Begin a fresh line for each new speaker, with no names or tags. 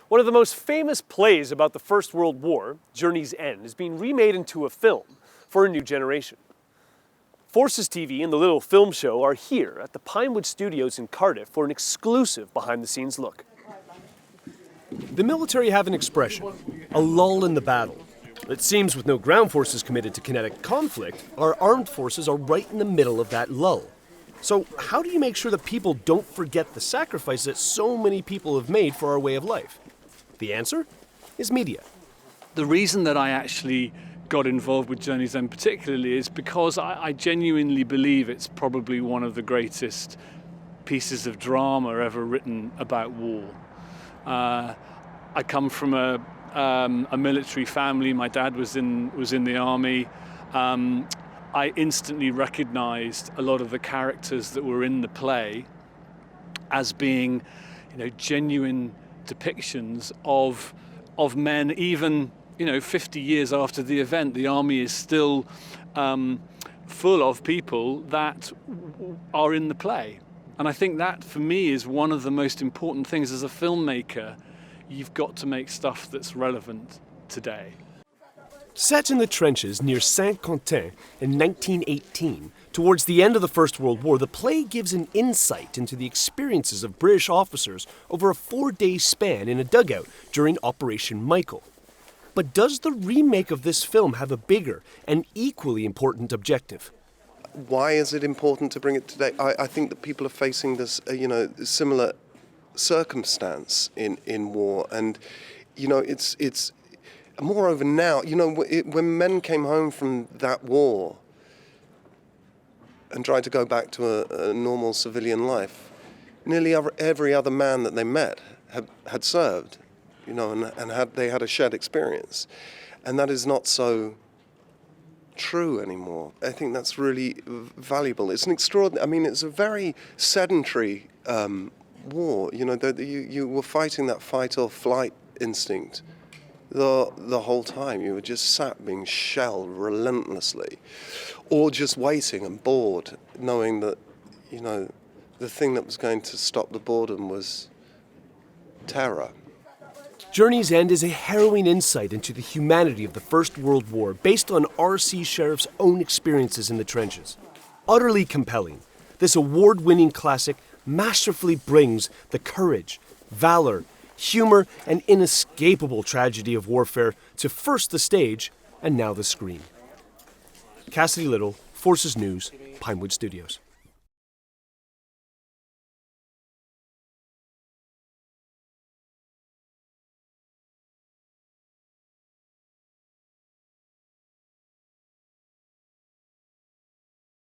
One of the most famous plays about the First World War, Journey's End, is being remade into a film for a new generation. Forces TV and the Little Film Show are here at the Pinewood Studios in Cardiff for an exclusive behind-the-scenes look. The military have an expression, a lull in the battle. It seems with no ground forces committed to kinetic conflict, our armed forces are right in the middle of that lull. So how do you make sure that people don't forget the sacrifice that so many people have made for our way of life? The answer is media.
The reason that I actually got involved with Journey's End particularly is because I genuinely believe it's probably one of the greatest pieces of drama ever written about war. I come from a military family. My dad was in the army. I instantly recognized a lot of the characters that were in the play as being, genuine depictions of men. Even 50 years after the event, the army is still full of people that are in the play. And I think that, for me, is one of the most important things as a filmmaker. You've got to make stuff that's relevant today.
Set in the trenches near Saint-Quentin in 1918, towards the end of the First World War, the play gives an insight into the experiences of British officers over a 4-day span in a dugout during Operation Michael. But does the remake of this film have a bigger and equally important objective?
Why is it important to bring it today? I think that people are facing this, similar circumstance in war, and it's moreover now, when men came home from that war and tried to go back to a normal civilian life, nearly every other man that they met had served, and they had a shared experience, and that is not so true anymore. I think that's really valuable. It's an extraordinary. It's a very sedentary war. You were fighting that fight or flight instinct the whole time. You were just sat being shelled relentlessly, or just waiting and bored, knowing that the thing that was going to stop the boredom was terror.
Journey's End is a harrowing insight into the humanity of the First World War based on R.C. Sherriff's own experiences in the trenches. Utterly compelling, this award-winning classic masterfully brings the courage, valor, humor, and inescapable tragedy of warfare to first the stage and now the screen. Cassidy Little, Forces News, Pinewood Studios.